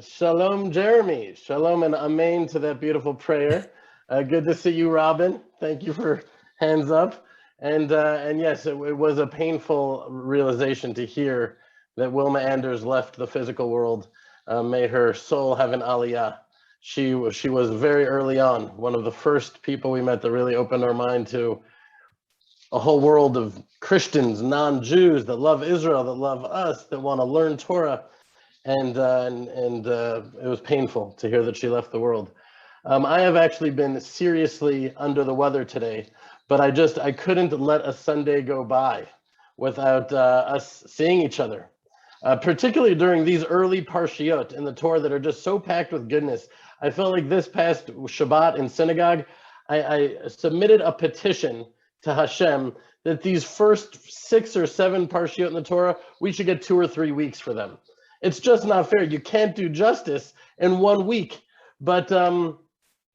Shalom, Jeremy. Shalom and amen to that beautiful prayer. Good to see you, Robin. Thank you for hands up. And yes, it was a painful realization to hear that Wilma Anders left the physical world. May her soul have an aliyah. She was very early on one of the first people we met that really opened our mind to a whole world of Christians, non-Jews that love Israel, that love us, that want to learn Torah. And it was painful to hear that she left the world. I have actually been seriously under the weather today, but I couldn't let a Sunday go by without us seeing each other, particularly during these early parshiot in the Torah that are just so packed with goodness. I felt like this past Shabbat in synagogue, I submitted a petition to Hashem that these first 6 or 7 parshiot in the Torah, we should get 2 or 3 weeks for them. It's just not fair. You can't do justice in 1 week. But so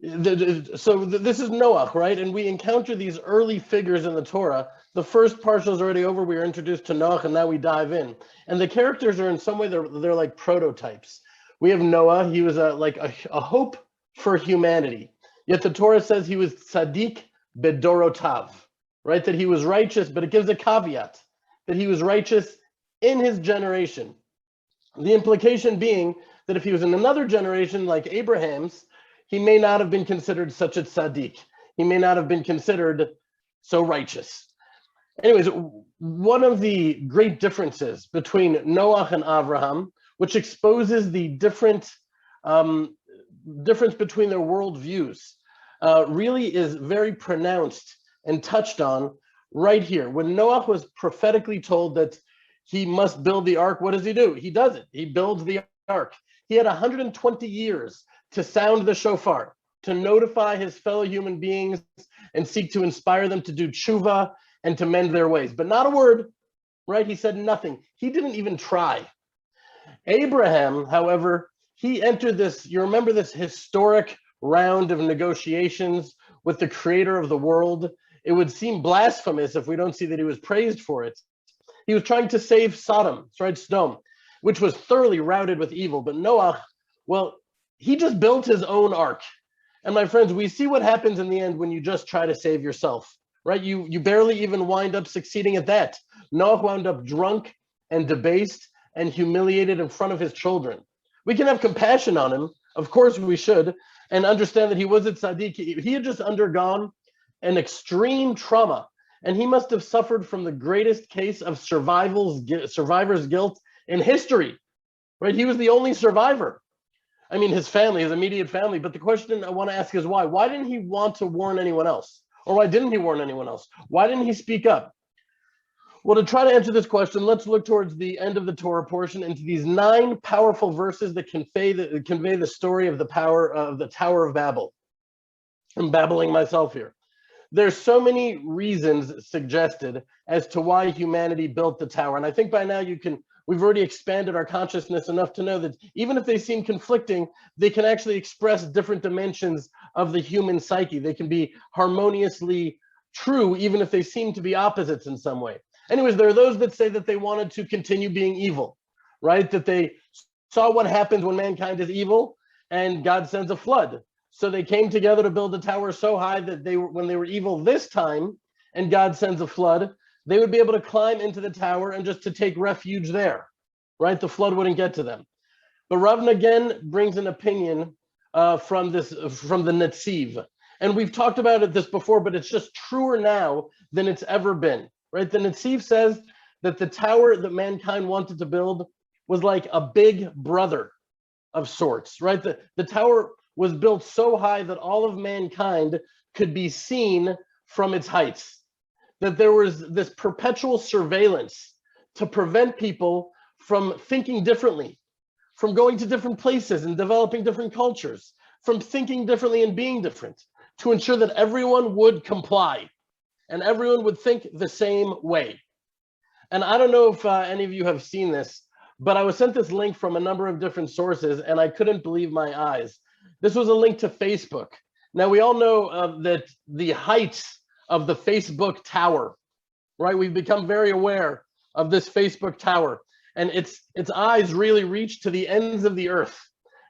this is Noach, right? And we encounter these early figures in the Torah. The first parsha is already over. We are introduced to Noach, and now we dive in. And the characters are in some way, they're like prototypes. We have Noah. He was like a hope for humanity. Yet the Torah says he was tzaddik bedorotav, right? That he was righteous, but it gives a caveat that he was righteous in his generation. The implication being that if he was in another generation like Abraham's, he may not have been considered such a tzaddik. He may not have been considered so righteous. Anyways, one of the great differences between Noach and Abraham, which exposes the difference between their worldviews, really is very pronounced and touched on right here. When Noach was prophetically told that he must build the ark, what does he do? He does it. He builds the ark. He had 120 years to sound the shofar, to notify his fellow human beings and seek to inspire them to do tshuva and to mend their ways. But not a word, right? He said nothing. He didn't even try. Abraham, however, he entered this, you remember this historic round of negotiations with the creator of the world. It would seem blasphemous if we don't see that he was praised for it. He was trying to save Sodom, right, Sodom, which was thoroughly routed with evil. But Noah, well, he just built his own ark. And my friends, we see what happens in the end when you just try to save yourself, right? You barely even wind up succeeding at that. Noah wound up drunk and debased and humiliated in front of his children. We can have compassion on him. Of course we should. And understand that he was a tzaddik. He had just undergone an extreme trauma. And he must have suffered from the greatest case of survivor's guilt in history, right? He was the only survivor. I mean, his family, his immediate family. But the question I want to ask is why? Why didn't he want to warn anyone else? Or why didn't he warn anyone else? Why didn't he speak up? Well, to try to answer this question, let's look towards the end of the Torah portion into these 9 powerful verses that convey the story of the power of the Tower of Babel. I'm babbling myself here. There's so many reasons suggested as to why humanity built the tower. And I think by now we've already expanded our consciousness enough to know that even if they seem conflicting, they can actually express different dimensions of the human psyche. They can be harmoniously true, even if they seem to be opposites in some way. Anyways, there are those that say that they wanted to continue being evil, right? That they saw what happens when mankind is evil and God sends a flood. So they came together to build a tower so high that when they were evil this time and God sends a flood, they would be able to climb into the tower and just to take refuge there, right? The flood wouldn't get to them. But Ravna again brings an opinion from the Netziv. And we've talked about this before, but it's just truer now than it's ever been, right? The Netziv says that the tower that mankind wanted to build was like a big brother of sorts, right? The tower was built so high that all of mankind could be seen from its heights, that there was this perpetual surveillance to prevent people from thinking differently, from going to different places and developing different cultures, from thinking differently and being different, to ensure that everyone would comply and everyone would think the same way. And I don't know if any of you have seen this, but I was sent this link from a number of different sources and I couldn't believe my eyes. This was a link to Facebook. Now, we all know that the heights of the Facebook tower, right? We've become very aware of this Facebook tower, and its eyes really reach to the ends of the earth.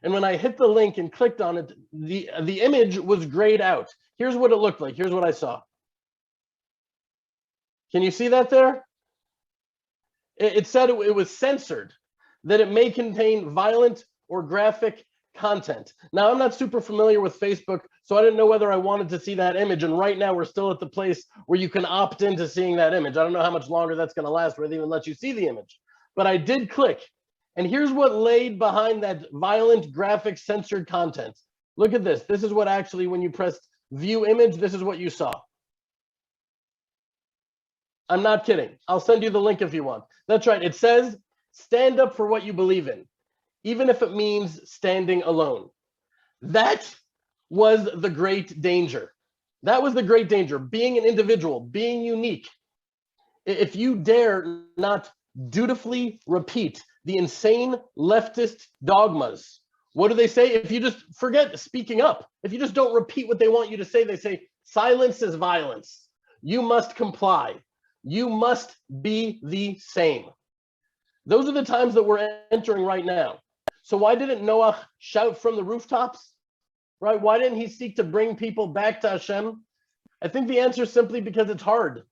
And when I hit the link and clicked on it, the image was grayed out. Here's what it looked like. Here's what I saw. Can you see that there? It said it was censored, that it may contain violent or graphic content. Now, I'm not super familiar with Facebook, so I didn't know whether I wanted to see that image. And right now, we're still at the place where you can opt into seeing that image. I don't know how much longer that's going to last, whether they even let you see the image. But I did click. And here's what laid behind that violent, graphic, censored content. Look at this. This is what actually, when you pressed view image, this is what you saw. I'm not kidding. I'll send you the link if you want. That's right. It says, stand up for what you believe in, even if it means standing alone. That was the great danger. That was the great danger, being an individual, being unique. If you dare not dutifully repeat the insane leftist dogmas, what do they say? If you just forget speaking up, if you just don't repeat what they want you to say, they say, silence is violence. You must comply. You must be the same. Those are the times that we're entering right now. So why didn't Noah shout from the rooftops? Right? Why didn't he seek to bring people back to Hashem? I think the answer is simply because it's hard.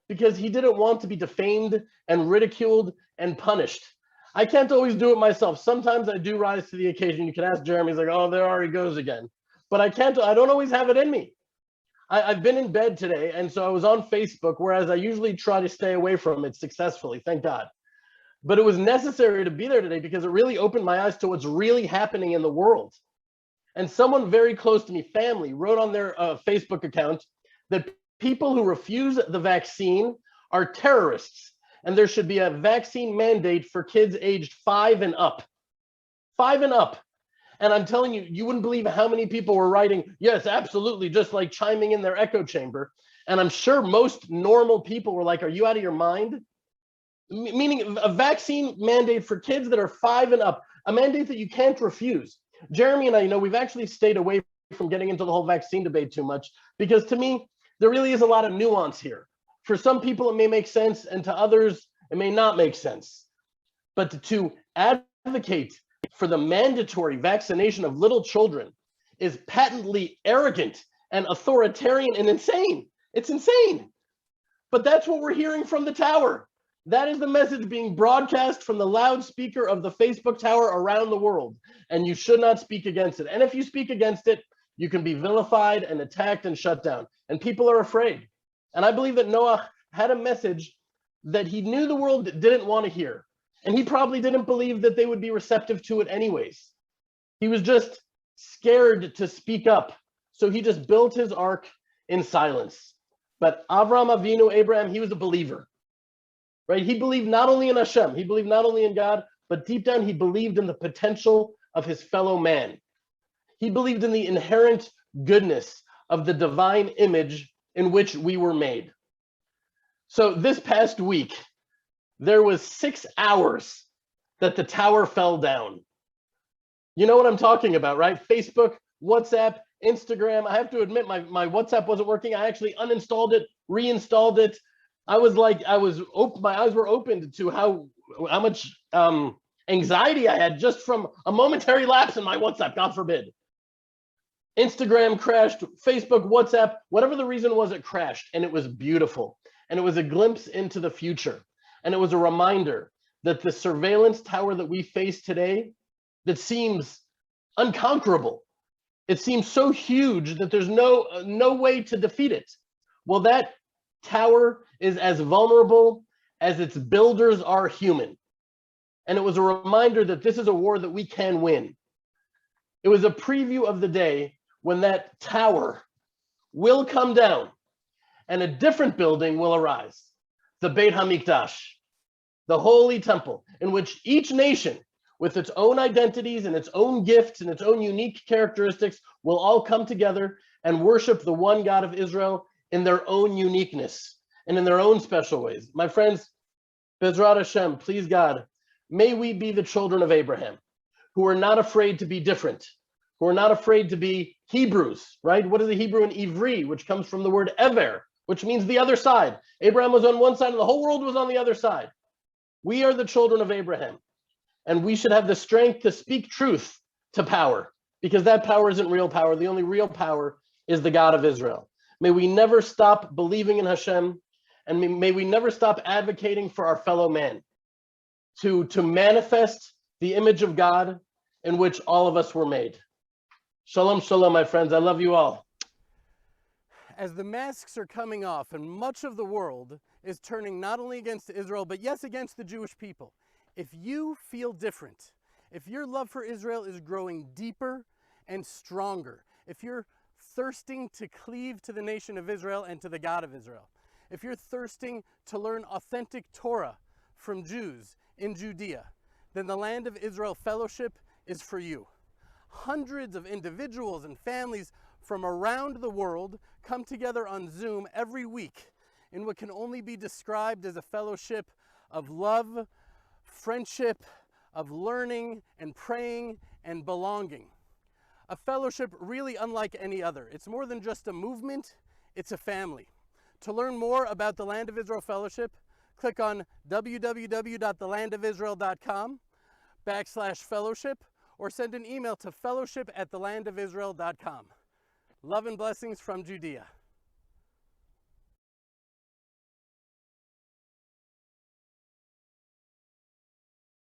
Because he didn't want to be defamed and ridiculed and punished. I can't always do it myself. Sometimes I do rise to the occasion. You can ask Jeremy, he's like, oh, there Ari goes again. But I don't always have it in me. I've been in bed today, and so I was on Facebook, whereas I usually try to stay away from it successfully, thank God. But it was necessary to be there today because it really opened my eyes to what's really happening in the world. And someone very close to me, family, wrote on their Facebook account that people who refuse the vaccine are terrorists, and there should be a vaccine mandate for kids aged 5 and up. 5 and up. And I'm telling you, you wouldn't believe how many people were writing, yes, absolutely, just like chiming in their echo chamber. And I'm sure most normal people were like, are you out of your mind? Meaning a vaccine mandate for kids that are 5 and up, a mandate that you can't refuse. Jeremy and I, we've actually stayed away from getting into the whole vaccine debate too much, because to me, there really is a lot of nuance here. For some people, it may make sense, and to others, it may not make sense. But to advocate for the mandatory vaccination of little children is patently arrogant and authoritarian and insane. It's insane. But that's what we're hearing from the tower. That is the message being broadcast from the loudspeaker of the Facebook tower around the world. And you should not speak against it. And if you speak against it, you can be vilified and attacked and shut down. And people are afraid. And I believe that Noah had a message that he knew the world didn't want to hear. And he probably didn't believe that they would be receptive to it anyways. He was just scared to speak up. So he just built his ark in silence. But Avram Avinu, Abraham, he was a believer. Right? He believed not only in Hashem, he believed not only in God, but deep down he believed in the potential of his fellow man. He believed in the inherent goodness of the divine image in which we were made. So this past week, there was 6 hours that the tower fell down. You know what I'm talking about, right? Facebook, WhatsApp, Instagram. I have to admit, my WhatsApp wasn't working. I actually uninstalled it, reinstalled it. My eyes were opened to how much anxiety I had just from a momentary lapse in my WhatsApp, God forbid. Instagram crashed, Facebook, WhatsApp, whatever the reason was, it crashed, and it was beautiful. And it was a glimpse into the future. And it was a reminder that the surveillance tower that we face today, that seems unconquerable, it seems so huge that there's no way to defeat it. Well, that tower is as vulnerable as its builders are human. And it was a reminder that this is a war that we can win. It was a preview of the day when that tower will come down and a different building will arise, the Beit HaMikdash, the holy temple, in which each nation, with its own identities and its own gifts and its own unique characteristics, will all come together and worship the one God of Israel in their own uniqueness and in their own special ways. My friends, Bezrat Hashem, please God, may we be the children of Abraham, who are not afraid to be different, who are not afraid to be Hebrews, right? What is the Hebrew in Ivri, which comes from the word ever, which means the other side. Abraham was on one side and the whole world was on the other side. We are the children of Abraham, and we should have the strength to speak truth to power, because that power isn't real power. The only real power is the God of Israel. May we never stop believing in Hashem, and may we never stop advocating for our fellow man to manifest the image of God in which all of us were made. Shalom, shalom, my friends. I love you all. As the masks are coming off and much of the world is turning not only against Israel, but yes, against the Jewish people, if you feel different, if your love for Israel is growing deeper and stronger, if you're thirsting to cleave to the nation of Israel and to the God of Israel, if you're thirsting to learn authentic Torah from Jews in Judea, then the Land of Israel Fellowship is for you. Hundreds of individuals and families from around the world come together on Zoom every week in what can only be described as a fellowship of love, friendship, of learning and praying and belonging. A fellowship really unlike any other. It's more than just a movement, it's a family. To learn more about the Land of Israel Fellowship, click on www.thelandofisrael.com/fellowship or send an email to fellowship@thelandofisrael.com. Love and blessings from Judea.